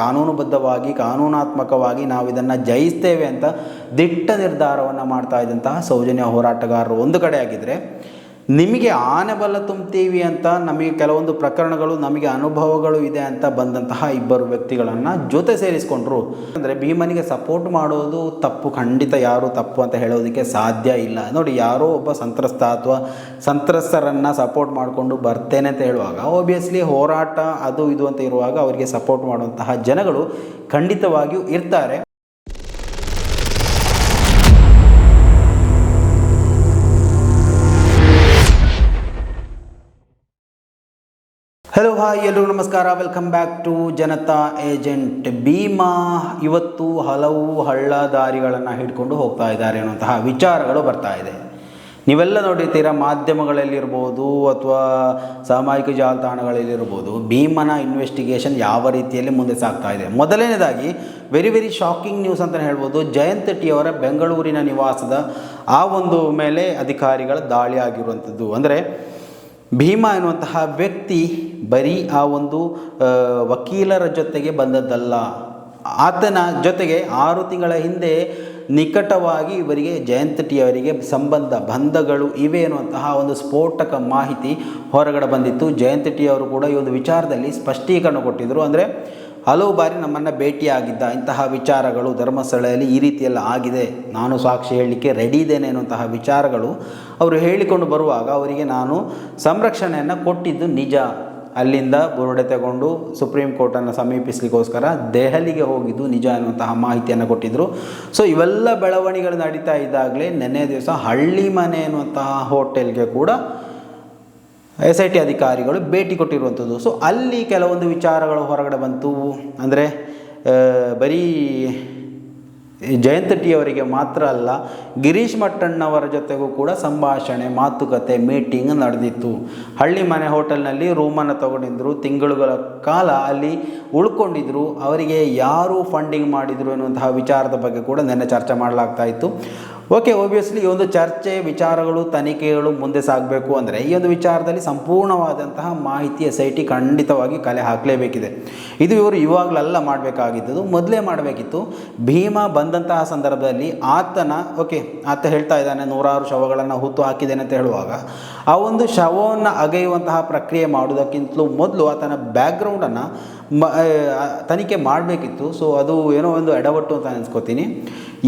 ಕಾನೂನುಬದ್ಧವಾಗಿ ಕಾನೂನಾತ್ಮಕವಾಗಿ ನಾವು ಇದನ್ನು ಜಯಿಸ್ತೇವೆ ಅಂತ ದಿಟ್ಟ ನಿರ್ಧಾರವನ್ನು ಮಾಡ್ತಾ ಇದ್ದಂತಹ ಸೌಜನ್ಯ ಹೋರಾಟಗಾರರು ಒಂದು ಕಡೆ ಆಗಿದ್ದರೆ, ನಿಮಗೆ ಆನೆ ಬಲ ತುಂಬ್ತೀವಿ ಅಂತ ನಮಗೆ ಕೆಲವೊಂದು ಪ್ರಕರಣಗಳು ನಮಗೆ ಅನುಭವಗಳು ಇದೆ ಅಂತ ಬಂದಂತಹ ಇಬ್ಬರು ವ್ಯಕ್ತಿಗಳನ್ನು ಜೊತೆ ಸೇರಿಸ್ಕೊಂಡ್ರು. ಅಂದರೆ ಭೀಮನಿಗೆ ಸಪೋರ್ಟ್ ಮಾಡೋದು ತಪ್ಪು, ಖಂಡಿತ ಯಾರೂ ತಪ್ಪು ಅಂತ ಹೇಳೋದಕ್ಕೆ ಸಾಧ್ಯ ಇಲ್ಲ. ನೋಡಿ, ಯಾರೋ ಒಬ್ಬ ಸಂತ್ರಸ್ತ ಅಥವಾ ಸಂತ್ರಸ್ತರನ್ನು ಸಪೋರ್ಟ್ ಮಾಡಿಕೊಂಡು ಬರ್ತೇನೆ ಅಂತ ಹೇಳುವಾಗ ಆಬ್ವಿಯಸ್ಲಿ ಹೋರಾಟ ಅದು ಇದು ಅಂತ ಇರುವಾಗ ಅವರಿಗೆ ಸಪೋರ್ಟ್ ಮಾಡುವಂತಹ ಜನಗಳು ಖಂಡಿತವಾಗಿಯೂ ಇರ್ತಾರೆ. ಹಲೋ ಹಾಯ್, ಎಲ್ರಿಗೂ ನಮಸ್ಕಾರ. Welcome back to Janata agent. ಭೀಮಾ ಇವತ್ತು ಹಲವು ಹಳ್ಳದಾರಿಗಳನ್ನು ಹಿಡ್ಕೊಂಡು ಹೋಗ್ತಾ ಇದ್ದಾರೆ ಅನ್ನುವಂತಹ ವಿಚಾರಗಳು ಬರ್ತಾ ಇದೆ. ನೀವೆಲ್ಲ ನೋಡಿರ್ತೀರ, ಮಾಧ್ಯಮಗಳಲ್ಲಿರ್ಬೋದು ಅಥವಾ ಸಾಮಾಜಿಕ ಜಾಲತಾಣಗಳಲ್ಲಿರ್ಬೋದು, ಭೀಮನ ಇನ್ವೆಸ್ಟಿಗೇಷನ್ ಯಾವ ರೀತಿಯಲ್ಲಿ ಮುಂದೆ ಸಾಗ್ತಾ ಇದೆ. ಮೊದಲನೇದಾಗಿ ವೆರಿ ಶಾಕಿಂಗ್ ನ್ಯೂಸ್ ಅಂತಲೇ ಹೇಳ್ಬೋದು. ಜಯಂತ್ ಟಿ ಅವರ ಬೆಂಗಳೂರಿನ ನಿವಾಸದ ಆ ಒಂದು ಮೇಲೆ ಅಧಿಕಾರಿಗಳ ದಾಳಿ ಆಗಿರುವಂಥದ್ದು. ಅಂದರೆ ಭೀಮಾ ಎನ್ನುವಂತಹ ವ್ಯಕ್ತಿ ಬರೀ ಆ ಒಂದು ವಕೀಲರ ಜೊತೆಗೆ ಬಂದದ್ದಲ್ಲ, ಆತನ ಜೊತೆಗೆ 6 ತಿಂಗಳ ಹಿಂದೆ ನಿಕಟವಾಗಿ ಇವರಿಗೆ ಜಯಂತ್ ಟಿ ಅವರಿಗೆ ಬಂಧಗಳು ಇವೆ ಎನ್ನುವಂತಹ ಒಂದು ಸ್ಫೋಟಕ ಮಾಹಿತಿ ಹೊರಗಡೆ ಬಂದಿತ್ತು. ಜಯಂತ್ ಟಿ ಅವರು ಕೂಡ ಈ ಒಂದು ವಿಚಾರದಲ್ಲಿ ಸ್ಪಷ್ಟೀಕರಣ ಕೊಟ್ಟಿದ್ದರು. ಅಂದರೆ ಹಲವು ಬಾರಿ ನಮ್ಮನ್ನು ಭೇಟಿಯಾಗಿದ್ದ, ಇಂತಹ ವಿಚಾರಗಳು ಧರ್ಮಸ್ಥಳದಲ್ಲಿ ಈ ರೀತಿಯೆಲ್ಲ ಆಗಿದೆ, ನಾನು ಸಾಕ್ಷಿ ಹೇಳಲಿಕ್ಕೆ ರೆಡಿ ಇದ್ದೇನೆ ಅನ್ನುವಂತಹ ವಿಚಾರಗಳು ಅವರು ಹೇಳಿಕೊಂಡು ಬರುವಾಗ ಅವರಿಗೆ ನಾನು ಸಂರಕ್ಷಣೆಯನ್ನು ಕೊಟ್ಟಿದ್ದು ನಿಜ. ಅಲ್ಲಿಂದ ಬುರುಡೆ ತಗೊಂಡು ಸುಪ್ರೀಂ ಕೋರ್ಟನ್ನು ಸಮೀಪಿಸಲಿಕ್ಕೋಸ್ಕರ ದೆಹಲಿಗೆ ಹೋಗಿದ್ದು ನಿಜ ಅನ್ನುವಂತಹ ಮಾಹಿತಿಯನ್ನು ಕೊಟ್ಟಿದ್ದರು. ಸೊ ಇವೆಲ್ಲ ಬೆಳವಣಿಗೆಗಳು ನಡೀತಾ ಇದ್ದಾಗಲೇ ನೆನ್ನೆ ದಿವಸ ಹಳ್ಳಿಮನೆ ಎನ್ನುವಂತಹ ಹೋಟೆಲ್ಗೆ ಕೂಡ SIT ಅಧಿಕಾರಿಗಳು ಭೇಟಿ ಕೊಟ್ಟಿರುವಂಥದ್ದು. ಸೊ ಅಲ್ಲಿ ಕೆಲವೊಂದು ವಿಚಾರಗಳು ಹೊರಗಡೆ ಬಂತು. ಅಂದರೆ ಬರೀ ಜಯಂತ್ ಟಿ ಅವರಿಗೆ ಮಾತ್ರ ಅಲ್ಲ, ಗಿರೀಶ್ ಮಟ್ಟಣ್ಣವರ ಜೊತೆಗೂ ಕೂಡ ಸಂಭಾಷಣೆ, ಮಾತುಕತೆ, ಮೀಟಿಂಗ್ ನಡೆದಿತ್ತು. ಹಳ್ಳಿಮನೆ ಹೋಟೆಲ್ನಲ್ಲಿ ರೂಮನ್ನು ತಗೊಂಡಿದ್ದರು, ತಿಂಗಳುಗಳ ಕಾಲ ಅಲ್ಲಿ ಉಳ್ಕೊಂಡಿದ್ರು. ಅವರಿಗೆ ಯಾರು ಫಂಡಿಂಗ್ ಮಾಡಿದರು ಎನ್ನುವಂತಹ ವಿಚಾರದ ಬಗ್ಗೆ ಕೂಡ ನೆನ್ನೆ ಚರ್ಚೆ ಮಾಡಲಾಗ್ತಾ ಇತ್ತು. ಓಕೆ, ಓಬ್ವಿಯಸ್ಲಿ ಈ ಒಂದು ಚರ್ಚೆ, ವಿಚಾರಗಳು, ತನಿಖೆಗಳು ಮುಂದೆ ಸಾಗಬೇಕು ಅಂದರೆ ಈ ಒಂದು ವಿಚಾರದಲ್ಲಿ ಸಂಪೂರ್ಣವಾದಂತಹ ಮಾಹಿತಿ SIT ಖಂಡಿತವಾಗಿ ಕಲೆ ಹಾಕಲೇಬೇಕಿದೆ. ಇದು ಇವರು ಇವಾಗಲೆಲ್ಲ ಮಾಡಬೇಕಾಗಿದ್ದು, ಮೊದಲೇ ಮಾಡಬೇಕಿತ್ತು. ಭೀಮಾ ಬಂದಂತಹ ಸಂದರ್ಭದಲ್ಲಿ ಆತ ಹೇಳ್ತಾ ಇದ್ದಾನೆ 100 ಶವಗಳನ್ನು ಹುತ್ತು ಹಾಕಿದ್ದೇನೆ ಅಂತ ಹೇಳುವಾಗ ಆ ಒಂದು ಶವವನ್ನು ಅಗೆಯುವಂತಹ ಪ್ರಕ್ರಿಯೆ ಮಾಡುವುದಕ್ಕಿಂತಲೂ ಮೊದಲು ಆತನ ಬ್ಯಾಕ್ಗ್ರೌಂಡನ್ನು ತನಿಖೆ ಮಾಡಬೇಕಿತ್ತು. ಸೊ ಅದು ಏನೋ ಒಂದು ಎಡವಟ್ಟು ಅಂತ ಅನಿಸ್ಕೋತೀನಿ.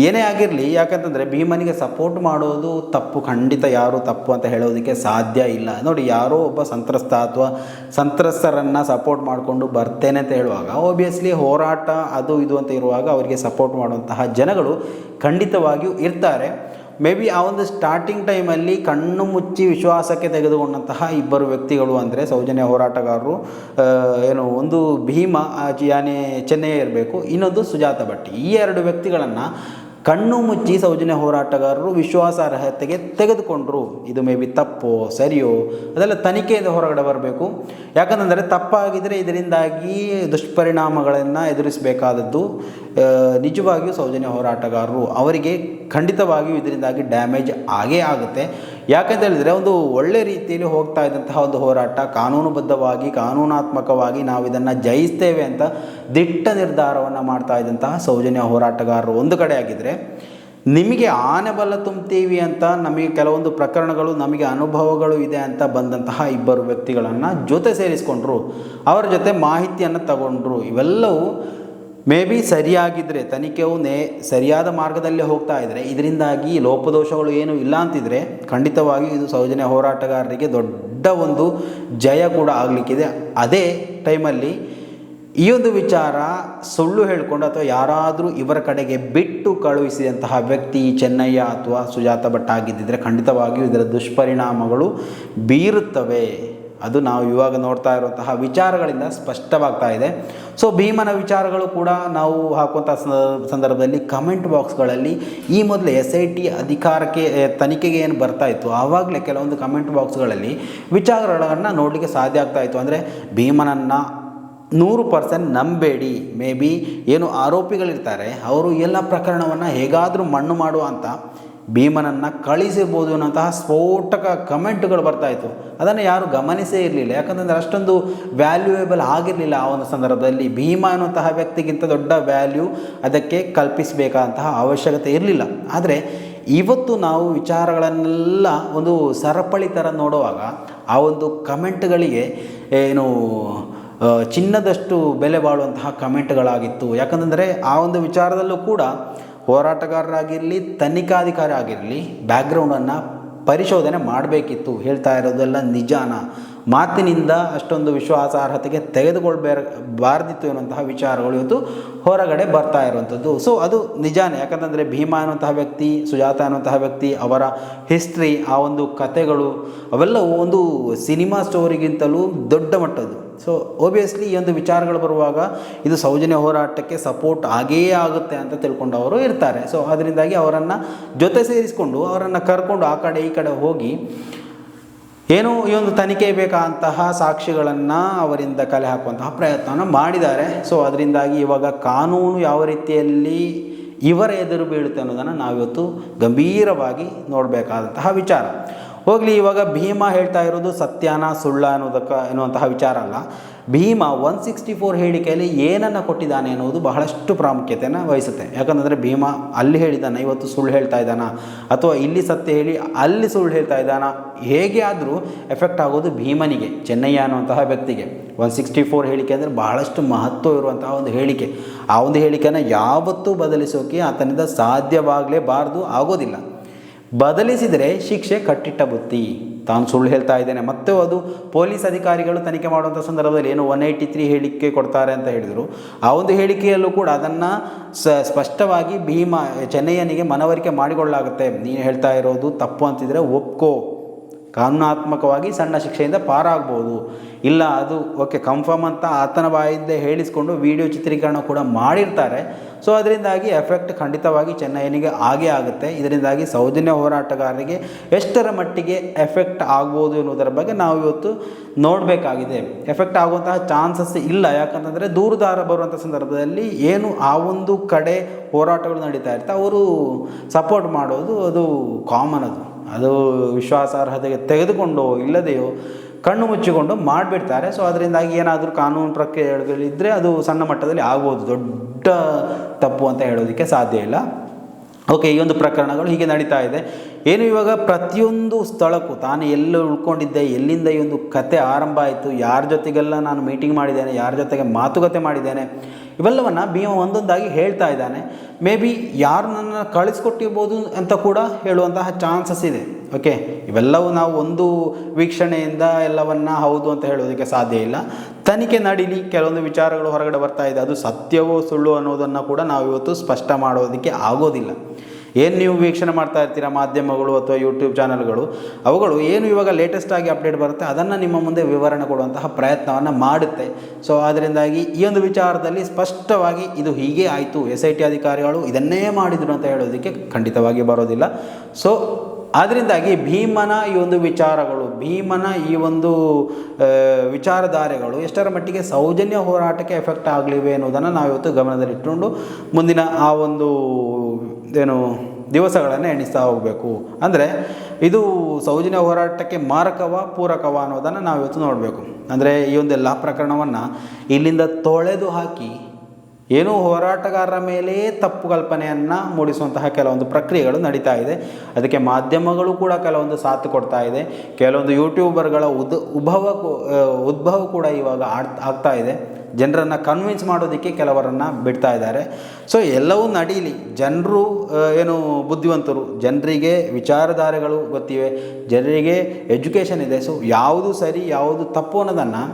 ಏನೇ ಆಗಿರಲಿ, ಯಾಕಂತಂದರೆ ಭೀಮನಿಗೆ ಸಪೋರ್ಟ್ ಮಾಡೋದು ತಪ್ಪು, ಖಂಡಿತ ಯಾರೂ ತಪ್ಪು ಅಂತ ಹೇಳೋದಕ್ಕೆ ಸಾಧ್ಯ ಇಲ್ಲ. ನೋಡಿ, ಯಾರೋ ಒಬ್ಬ ಸಂತ್ರಸ್ತ ಅಥವಾ ಸಂತ್ರಸ್ತರನ್ನು ಸಪೋರ್ಟ್ ಮಾಡಿಕೊಂಡು ಬರ್ತೇನೆ ಅಂತ ಹೇಳುವಾಗ ಆಬ್ವಿಯಸ್ಲಿ ಹೋರಾಟ ಅದು ಇದು ಅಂತ ಇರುವಾಗ ಅವರಿಗೆ ಸಪೋರ್ಟ್ ಮಾಡುವಂತಹ ಜನಗಳು ಖಂಡಿತವಾಗಿಯೂ ಇರ್ತಾರೆ. ಮೇ ಬಿ ಆ ಒಂದು ಸ್ಟಾರ್ಟಿಂಗ್ ಟೈಮಲ್ಲಿ ಕಣ್ಣು ಮುಚ್ಚಿ ವಿಶ್ವಾಸಕ್ಕೆ ತೆಗೆದುಕೊಂಡಂತಹ ಇಬ್ಬರು ವ್ಯಕ್ತಿಗಳು ಅಂದರೆ ಸೌಜನ್ಯ ಹೋರಾಟಗಾರರು, ಒಂದು ಭೀಮಾ ಚೆನ್ನೈ ಇರಬೇಕು, ಇನ್ನೊಂದು ಸುಜಾತ ಭಟ್ಟಿ. ಈ 2 ವ್ಯಕ್ತಿಗಳನ್ನು ಕಣ್ಣು ಮುಚ್ಚಿ ಸೌಜನ್ಯ ಹೋರಾಟಗಾರರು ವಿಶ್ವಾಸಾರ್ಹತೆಗೆ ತೆಗೆದುಕೊಂಡ್ರು. ಇದು ಮೇ ಬಿ ತಪ್ಪೋ ಸರಿಯೋ ಅದೆಲ್ಲ ತನಿಖೆಯಿಂದ ಹೊರಗಡೆ ಬರಬೇಕು. ಯಾಕಂತಂದರೆ ತಪ್ಪಾಗಿದ್ದರೆ ಇದರಿಂದಾಗಿ ದುಷ್ಪರಿಣಾಮಗಳನ್ನು ಎದುರಿಸಬೇಕಾದದ್ದು ನಿಜವಾಗಿಯೂ ಸೌಜನ್ಯ ಹೋರಾಟಗಾರರು ಅವರಿಗೆ ಖಂಡಿತವಾಗಿಯೂ ಇದರಿಂದಾಗಿ ಡ್ಯಾಮೇಜ್ ಆಗೇ ಆಗುತ್ತೆ. ಯಾಕಂತ ಹೇಳಿದರೆ ಒಂದು ಒಳ್ಳೆ ರೀತಿಯಲ್ಲಿ ಹೋಗ್ತಾ ಇದ್ದಂತಹ ಒಂದು ಹೋರಾಟ, ಕಾನೂನುಬದ್ಧವಾಗಿ ಕಾನೂನಾತ್ಮಕವಾಗಿ ನಾವು ಇದನ್ನು ಜಯಿಸ್ತೇವೆ ಅಂತ ದಿಟ್ಟ ನಿರ್ಧಾರವನ್ನು ಮಾಡ್ತಾ ಇದ್ದಂತಹ ಸೌಜನ್ಯ ಹೋರಾಟಗಾರರು ಒಂದು ಕಡೆ ಆಗಿದ್ದರೆ, ನಿಮಗೆ ಆನೆ ಬಲ ತುಂಬ್ತೀವಿ ಅಂತ ನಮಗೆ ಕೆಲವೊಂದು ಪ್ರಕರಣಗಳು ನಮಗೆ ಅನುಭವಗಳು ಇದೆ ಅಂತ ಬಂದಂತಹ ಇಬ್ಬರು ವ್ಯಕ್ತಿಗಳನ್ನು ಜೊತೆ ಸೇರಿಸ್ಕೊಂಡ್ರು, ಅವರ ಜೊತೆ ಮಾಹಿತಿಯನ್ನು ತಗೊಂಡ್ರು. ಇವೆಲ್ಲವೂ ಮೇ ಬಿ ಸರಿಯಾಗಿದ್ದರೆ, ತನಿಖೆಯು ಸರಿಯಾದ ಮಾರ್ಗದಲ್ಲೇ ಹೋಗ್ತಾ ಇದ್ದರೆ, ಇದರಿಂದಾಗಿ ಲೋಪದೋಷಗಳು ಏನೂ ಇಲ್ಲ ಅಂತಿದ್ರೆ ಖಂಡಿತವಾಗಿ ಇದು ಸೌಜನ್ಯ ಹೋರಾಟಗಾರರಿಗೆ ದೊಡ್ಡ ಒಂದು ಜಯ ಕೂಡ ಆಗಲಿಕ್ಕಿದೆ. ಅದೇ ಟೈಮಲ್ಲಿ ಈ ಒಂದು ವಿಚಾರ ಸುಳ್ಳು ಹೇಳಿಕೊಂಡು ಅಥವಾ ಯಾರಾದರೂ ಇವರ ಕಡೆಗೆ ಬಿಟ್ಟು ಕಳುಹಿಸಿದಂತಹ ವ್ಯಕ್ತಿ ಚೆನ್ನಯ್ಯ ಅಥವಾ ಸುಜಾತ ಭಟ್ ಆಗಿದ್ದರೆ ಖಂಡಿತವಾಗಿಯೂ ಇದರ ದುಷ್ಪರಿಣಾಮಗಳು ಬೀರುತ್ತವೆ. ಅದು ನಾವು ಇವಾಗ ನೋಡ್ತಾ ಇರುವಂತಹ ವಿಚಾರಗಳಿಂದ ಸ್ಪಷ್ಟವಾಗ್ತಾ ಇದೆ. ಸೊ ಭೀಮನ ವಿಚಾರಗಳು ಕೂಡ ನಾವು ಹಾಕುವಂಥ ಸಂದರ್ಭದಲ್ಲಿ ಕಮೆಂಟ್ ಬಾಕ್ಸ್ಗಳಲ್ಲಿ ಈ ಮೊದಲು SIT ಅಧಿಕಾರಕ್ಕೆ ತನಿಖೆಗೆ ಏನು ಬರ್ತಾ ಇತ್ತು ಆವಾಗಲೇ ಕೆಲವೊಂದು ಕಮೆಂಟ್ ಬಾಕ್ಸ್ಗಳಲ್ಲಿ ವಿಚಾರಗಳನ್ನು ನೋಡಲಿಕ್ಕೆ ಸಾಧ್ಯ ಆಗ್ತಾ ಇತ್ತು. ಅಂದರೆ ಭೀಮನನ್ನು 100% ನಂಬೇಡಿ, ಮೇ ಬಿ ಏನು ಆರೋಪಿಗಳಿರ್ತಾರೆ ಅವರು ಎಲ್ಲ ಪ್ರಕರಣವನ್ನು ಹೇಗಾದರೂ ಮಣ್ಣು ಮಾಡುವ ಅಂತ ಭೀಮನನ್ನು ಕಳಿಸಿರ್ಬೋದು ಅನ್ನೋಂತಹ ಸ್ಫೋಟಕ ಕಮೆಂಟ್ಗಳು ಬರ್ತಾಯಿತ್ತು. ಅದನ್ನು ಯಾರು ಗಮನಿಸೇ ಇರಲಿಲ್ಲ, ಯಾಕಂತಂದರೆ ಅಷ್ಟೊಂದು ವ್ಯಾಲ್ಯೂಯೇಬಲ್ ಆಗಿರಲಿಲ್ಲ ಆ ಒಂದು ಸಂದರ್ಭದಲ್ಲಿ. ಭೀಮ ಅನ್ನುವಂತಹ ವ್ಯಕ್ತಿಗಿಂತ ದೊಡ್ಡ ವ್ಯಾಲ್ಯೂ ಅದಕ್ಕೆ ಕಲ್ಪಿಸಬೇಕಾದಂತಹ ಅವಶ್ಯಕತೆ ಇರಲಿಲ್ಲ. ಆದರೆ ಇವತ್ತು ನಾವು ವಿಚಾರಗಳನ್ನೆಲ್ಲ ಒಂದು ಸರಪಳಿ ಥರ ನೋಡುವಾಗ ಆ ಒಂದು ಕಮೆಂಟ್ಗಳಿಗೆ ಏನು ಚಿನ್ನದಷ್ಟು ಬೆಲೆ ಬಾಳುವಂತಹ ಕಮೆಂಟ್ಗಳಾಗಿತ್ತು. ಯಾಕಂತಂದರೆ ಆ ಒಂದು ವಿಚಾರದಲ್ಲೂ ಕೂಡ ಹೋರಾಟಗಾರರಾಗಿರಲಿ, ತನಿಖಾಧಿಕಾರಿ ಆಗಿರಲಿ, ಬ್ಯಾಕ್ಗ್ರೌಂಡನ್ನು ಪರಿಶೋಧನೆ ಮಾಡಬೇಕಿತ್ತು. ಹೇಳ್ತಾ ಇರೋದೆಲ್ಲ ನಿಜಾನ, ಮಾತಿನಿಂದ ಅಷ್ಟೊಂದು ವಿಶ್ವಾಸಾರ್ಹತೆಗೆ ತೆಗೆದುಕೊಳ್ಬಾರ್ದಿತ್ತು ಎನ್ನುವಂತಹ ವಿಚಾರಗಳು ಇವತ್ತು ಹೊರಗಡೆ ಬರ್ತಾ ಇರುವಂಥದ್ದು. ಸೊ ಅದು ನಿಜಾನೇ. ಯಾಕಂತಂದರೆ ಭೀಮ ಅನ್ನುವಂತಹ ವ್ಯಕ್ತಿ, ಸುಜಾತ ಅನ್ನುವಂತಹ ವ್ಯಕ್ತಿ, ಅವರ ಹಿಸ್ಟ್ರಿ, ಆ ಒಂದು ಕಥೆಗಳು ಅವೆಲ್ಲವೂ ಒಂದು ಸಿನಿಮಾ ಸ್ಟೋರಿಗಿಂತಲೂ ದೊಡ್ಡ ಮಟ್ಟದ್ದು. ಸೊ ಒಬ್ವಿಯಸ್ಲಿ ಈ ಒಂದು ವಿಚಾರಗಳು ಬರುವಾಗ ಇದು ಸೌಜನ್ಯ ಹೋರಾಟಕ್ಕೆ ಸಪೋರ್ಟ್ ಆಗೇ ಆಗುತ್ತೆ ಅಂತ ತಿಳ್ಕೊಂಡವರು ಇರ್ತಾರೆ. ಸೊ ಅದರಿಂದಾಗಿ ಅವರನ್ನು ಜೊತೆ ಸೇರಿಸಿಕೊಂಡು ಅವರನ್ನು ಕರ್ಕೊಂಡು ಆ ಕಡೆ ಈ ಕಡೆ ಹೋಗಿ ಏನು ಈ ಒಂದು ತನಿಖೆ ಬೇಕಾದಂತಹ ಸಾಕ್ಷಿಗಳನ್ನು ಅವರಿಂದ ಕಲೆ ಹಾಕುವಂತಹ ಪ್ರಯತ್ನವನ್ನು ಮಾಡಿದ್ದಾರೆ. ಸೊ ಅದರಿಂದಾಗಿ ಇವಾಗ ಕಾನೂನು ಯಾವ ರೀತಿಯಲ್ಲಿ ಇವರ ಎದುರು ಬೀಳುತ್ತೆ ಅನ್ನೋದನ್ನು ನಾವಿವತ್ತು ಗಂಭೀರವಾಗಿ ನೋಡಬೇಕಾದಂತಹ ವಿಚಾರ. ಹೋಗಲಿ, ಇವಾಗ ಭೀಮ ಹೇಳ್ತಾ ಇರೋದು ಸತ್ಯಾನ ಸುಳ್ಳ ಎನ್ನುವಂತಹ ವಿಚಾರ ಅಲ್ಲ. ಭೀಮ 164 ಹೇಳಿಕೆಯಲ್ಲಿ ಏನನ್ನು ಕೊಟ್ಟಿದ್ದಾನೆ ಅನ್ನೋದು ಬಹಳಷ್ಟು ಪ್ರಾಮುಖ್ಯತೆಯನ್ನು ವಹಿಸುತ್ತೆ. ಯಾಕಂದರೆ ಭೀಮ ಅಲ್ಲಿ ಹೇಳಿದ್ದಾನೆ, ಇವತ್ತು ಸುಳ್ಳು ಹೇಳ್ತಾ ಇದ್ದಾನ, ಅಥವಾ ಇಲ್ಲಿ ಸತ್ಯ ಹೇಳಿ ಅಲ್ಲಿ ಸುಳ್ಳು ಹೇಳ್ತಾ ಇದ್ದಾನ, ಹೇಗೆ ಆದರೂ ಎಫೆಕ್ಟ್ ಆಗೋದು ಭೀಮನಿಗೆ, ಚೆನ್ನಯ್ಯ ಅನ್ನುವಂತಹ ವ್ಯಕ್ತಿಗೆ. 164 ಹೇಳಿಕೆ ಅಂದರೆ ಬಹಳಷ್ಟು ಮಹತ್ವ ಇರುವಂತಹ ಒಂದು ಹೇಳಿಕೆ. ಆ ಒಂದು ಹೇಳಿಕೆಯನ್ನು ಯಾವತ್ತೂ ಬದಲಿಸೋಕೆ ಆತನಿಂದ ಸಾಧ್ಯವಾಗಲೇಬಾರ್ದು, ಆಗೋದಿಲ್ಲ. ಬದಲಿಸಿದರೆ ಶಿಕ್ಷೆ ಕಟ್ಟಿಟ್ಟ ಬುತ್ತಿ. ತಾನು ಸುಳ್ಳು ಹೇಳ್ತಾ ಇದ್ದೇನೆ, ಮತ್ತು ಅದು ಪೊಲೀಸ್ ಅಧಿಕಾರಿಗಳು ತನಿಖೆ ಮಾಡುವಂಥ ಸಂದರ್ಭದಲ್ಲಿ ಏನು 183 ಹೇಳಿಕೆ ಕೊಡ್ತಾರೆ ಅಂತ ಹೇಳಿದರು. ಆ ಒಂದು ಹೇಳಿಕೆಯಲ್ಲೂ ಕೂಡ ಅದನ್ನು ಸ್ಪಷ್ಟವಾಗಿ ಚೆನ್ನಯ್ಯನಿಗೆ ಮನವರಿಕೆ ಮಾಡಿಕೊಳ್ಳಲಾಗುತ್ತೆ. ನೀನು ಹೇಳ್ತಾ ಇರೋದು ತಪ್ಪು ಅಂತಿದ್ರೆ ಒಪ್ಕೋ, ಕಾನೂನಾತ್ಮಕವಾಗಿ ಸಣ್ಣ ಶಿಕ್ಷೆಯಿಂದ ಪಾರಾಗ್ಬೋದು. ಇಲ್ಲ ಅದು ಓಕೆ ಕನ್ಫರ್ಮ್ ಅಂತ ಆತನ ಬಾಯಿಂದ ಹೇಳಿಸ್ಕೊಂಡು ವಿಡಿಯೋ ಚಿತ್ರೀಕರಣ ಕೂಡ ಮಾಡಿರ್ತಾರೆ. ಸೊ ಅದರಿಂದಾಗಿ ಎಫೆಕ್ಟ್ ಖಂಡಿತವಾಗಿ ಚೆನ್ನಯ್ಯನಿಗೆ ಆಗೇ ಆಗುತ್ತೆ. ಇದರಿಂದಾಗಿ ಸೌಜನ್ಯ ಹೋರಾಟಗಾರರಿಗೆ ಎಷ್ಟರ ಮಟ್ಟಿಗೆ ಎಫೆಕ್ಟ್ ಆಗ್ಬೋದು ಎನ್ನುವುದರ ಬಗ್ಗೆ ನಾವು ಇವತ್ತು ನೋಡಬೇಕಾಗಿದೆ. ಎಫೆಕ್ಟ್ ಆಗುವಂತಹ ಚಾನ್ಸಸ್ ಇಲ್ಲ. ಯಾಕಂತಂದರೆ ದೂರುದಾರ ಬರುವಂಥ ಸಂದರ್ಭದಲ್ಲಿ ಏನು ಆ ಒಂದು ಕಡೆ ಹೋರಾಟಗಳು ನಡೀತಾ ಇರ್ತಾರೆ, ಅವರು ಸಪೋರ್ಟ್ ಮಾಡೋದು ಅದು ಕಾಮನ್. ಅದು ವಿಶ್ವಾಸಾರ್ಹತೆಗೆ ತೆಗೆದುಕೊಂಡು ಇಲ್ಲದೆಯೋ ಕಣ್ಣು ಮುಚ್ಚಿಕೊಂಡು ಮಾಡಿಬಿಡ್ತಾರೆ. ಸೊ ಅದರಿಂದಾಗಿ ಏನಾದರೂ ಕಾನೂನು ಪ್ರಕ್ರಿಯೆಗಳಿದ್ದರೆ ಅದು ಸಣ್ಣ ಮಟ್ಟದಲ್ಲಿ ಆಗ್ಬೋದು, ದೊಡ್ಡ ತಪ್ಪು ಅಂತ ಹೇಳೋದಕ್ಕೆ ಸಾಧ್ಯ ಇಲ್ಲ. ಓಕೆ, ಈ ಒಂದು ಪ್ರಕರಣಗಳು ಹೀಗೆ ನಡೀತಾ ಇದೆ. ಏನು ಇವಾಗ ಪ್ರತಿಯೊಂದು ಸ್ಥಳಕ್ಕೂ ತಾನು ಎಲ್ಲ ಉಳ್ಕೊಂಡಿದ್ದೆ, ಎಲ್ಲಿಂದ ಈ ಒಂದು ಕತೆ ಆರಂಭ ಆಯಿತು, ಯಾರ ಜೊತೆಗೆಲ್ಲ ನಾನು ಮೀಟಿಂಗ್ ಮಾಡಿದ್ದೇನೆ, ಯಾರ ಜೊತೆಗೆ ಮಾತುಕತೆ ಮಾಡಿದ್ದೇನೆ, ಇವೆಲ್ಲವನ್ನು ಭೀಮ ಒಂದೊಂದಾಗಿ ಹೇಳ್ತಾ ಇದ್ದಾನೆ. ಮೇ ಬಿ ಯಾರು ನನ್ನ ಕಳಿಸ್ಕೊಟ್ಟಿರ್ಬೋದು ಅಂತ ಕೂಡ ಹೇಳುವಂತಹ ಚಾನ್ಸಸ್ ಇದೆ. ಓಕೆ, ಇವೆಲ್ಲವೂ ನಾವು ಒಂದು ವೀಕ್ಷಣೆಯಿಂದ ಎಲ್ಲವನ್ನು ಹೌದು ಅಂತ ಹೇಳೋದಕ್ಕೆ ಸಾಧ್ಯ ಇಲ್ಲ. ತನಿಖೆ ನಡೀಲಿ, ಕೆಲವೊಂದು ವಿಚಾರಗಳು ಹೊರಗಡೆ ಬರ್ತಾ ಇದೆ, ಅದು ಸತ್ಯವೋ ಸುಳ್ಳು ಅನ್ನೋದನ್ನು ಕೂಡ ನಾವು ಇವತ್ತು ಸ್ಪಷ್ಟ ಮಾಡೋದಕ್ಕೆ ಆಗೋದಿಲ್ಲ. ಏನು ನೀವು ವೀಕ್ಷಣೆ ಮಾಡ್ತಾ ಇರ್ತೀರ ಮಾಧ್ಯಮಗಳು ಅಥವಾ ಯೂಟ್ಯೂಬ್ ಚಾನಲ್ಗಳು, ಅವುಗಳು ಏನು ಇವಾಗ ಲೇಟೆಸ್ಟಾಗಿ ಅಪ್ಡೇಟ್ ಬರುತ್ತೆ ಅದನ್ನು ನಿಮ್ಮ ಮುಂದೆ ವಿವರಣೆ ಕೊಡುವಂತಹ ಪ್ರಯತ್ನವನ್ನು ಮಾಡುತ್ತೆ. ಸೊ ಅದರಿಂದಾಗಿ ಈ ಒಂದು ವಿಚಾರದಲ್ಲಿ ಸ್ಪಷ್ಟವಾಗಿ ಇದು ಹೀಗೆ ಆಯಿತು, SIT ಅಧಿಕಾರಿಗಳು ಇದನ್ನೇ ಮಾಡಿದರು ಅಂತ ಹೇಳೋದಕ್ಕೆ ಖಂಡಿತವಾಗಿ ಬರೋದಿಲ್ಲ. ಸೊ ಅದರಿಂದಾಗಿ ಭೀಮನ ಈ ಒಂದು ವಿಚಾರಗಳು, ಭೀಮನ ಈ ಒಂದು ವಿಚಾರಧಾರೆಗಳು ಎಷ್ಟರ ಮಟ್ಟಿಗೆ ಸೌಜನ್ಯ ಹೋರಾಟಕ್ಕೆ ಎಫೆಕ್ಟ್ ಆಗಲಿವೆ ಅನ್ನೋದನ್ನು ನಾವಿವತ್ತು ಗಮನದಲ್ಲಿಟ್ಟುಕೊಂಡು ಮುಂದಿನ ಆ ಒಂದು ದಿವಸಗಳನ್ನು ಎಣಿಸ್ತಾ ಹೋಗಬೇಕು. ಅಂದರೆ ಇದು ಸೌಜನ್ಯ ಹೋರಾಟಕ್ಕೆ ಮಾರಕವ ಪೂರಕವ ಅನ್ನೋದನ್ನು ನಾವಿವತ್ತು ನೋಡಬೇಕು. ಅಂದರೆ ಈ ಒಂದೆಲ್ಲ ಪ್ರಕರಣವನ್ನು ಇಲ್ಲಿಂದ ತೊಳೆದು ಹಾಕಿ ಏನೂ ಹೋರಾಟಗಾರರ ಮೇಲೆ ತಪ್ಪು ಕಲ್ಪನೆಯನ್ನು ಮೂಡಿಸುವಂತಹ ಕೆಲವೊಂದು ಪ್ರಕ್ರಿಯೆಗಳು ನಡೀತಾ ಇದೆ. ಅದಕ್ಕೆ ಮಾಧ್ಯಮಗಳು ಕೂಡ ಕೆಲವೊಂದು ಸಾಥ್ ಕೊಡ್ತಾ ಇದೆ. ಕೆಲವೊಂದು ಯೂಟ್ಯೂಬರ್ಗಳ ಉದ್ಭವ ಕೂಡ ಇವಾಗ ಆಗ್ತಾ ಇದೆ. ಜನರನ್ನು ಕನ್ವಿನ್ಸ್ ಮಾಡೋದಕ್ಕೆ ಕೆಲವರನ್ನು ಬಿಡ್ತಾ ಇದ್ದಾರೆ. ಸೊ ಎಲ್ಲವೂ ನಡೀಲಿ. ಜನರು ಬುದ್ಧಿವಂತರು, ಜನರಿಗೆ ವಿಚಾರಧಾರೆಗಳು ಗೊತ್ತಿವೆ, ಜನರಿಗೆ ಎಜುಕೇಷನ್ ಇದೆ. ಸೊ ಯಾವುದು ಸರಿ ಯಾವುದು ತಪ್ಪು ಅನ್ನೋದನ್ನು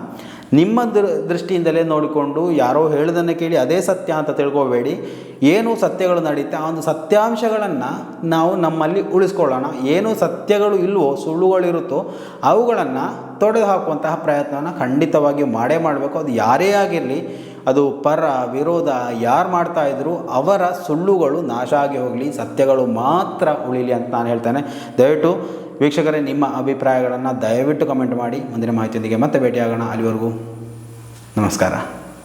ನಿಮ್ಮ ದೃಷ್ಟಿಯಿಂದಲೇ ನೋಡಿಕೊಂಡು ಯಾರೋ ಹೇಳೋದನ್ನು ಕೇಳಿ ಅದೇ ಸತ್ಯ ಅಂತ ತಿಳ್ಕೊಬೇಡಿ. ಏನು ಸತ್ಯಗಳು ನಡೀತೆ ಆ ಒಂದು ಸತ್ಯಾಂಶಗಳನ್ನು ನಾವು ನಮ್ಮಲ್ಲಿ ಉಳಿಸ್ಕೊಳ್ಳೋಣ. ಏನು ಸತ್ಯಗಳು ಇಲ್ವೋ, ಸುಳ್ಳುಗಳಿರುತ್ತೋ ಅವುಗಳನ್ನು ತೊಡೆದು ಹಾಕುವಂತಹ ಪ್ರಯತ್ನವನ್ನು ಖಂಡಿತವಾಗಿ ಮಾಡಬೇಕು. ಅದು ಯಾರೇ ಆಗಿರಲಿ, ಅದು ಪರ ವಿರೋಧ ಯಾರು ಮಾಡ್ತಾಯಿದ್ರು ಅವರ ಸುಳ್ಳುಗಳು ನಾಶ ಆಗಿ ಹೋಗಲಿ, ಸತ್ಯಗಳು ಮಾತ್ರ ಉಳಿಲಿ ಅಂತ ನಾನು ಹೇಳ್ತೇನೆ. ದಯವಿಟ್ಟು ವೀಕ್ಷಕರೇ, ನಿಮ್ಮ ಅಭಿಪ್ರಾಯಗಳನ್ನು ದಯವಿಟ್ಟು ಕಮೆಂಟ್ ಮಾಡಿ. ಮುಂದಿನ ಮಾಹಿತಿಯೊಂದಿಗೆ ಮತ್ತೆ ಭೇಟಿಯಾಗೋಣ. ಅಲ್ಲಿವರೆಗೂ ನಮಸ್ಕಾರ.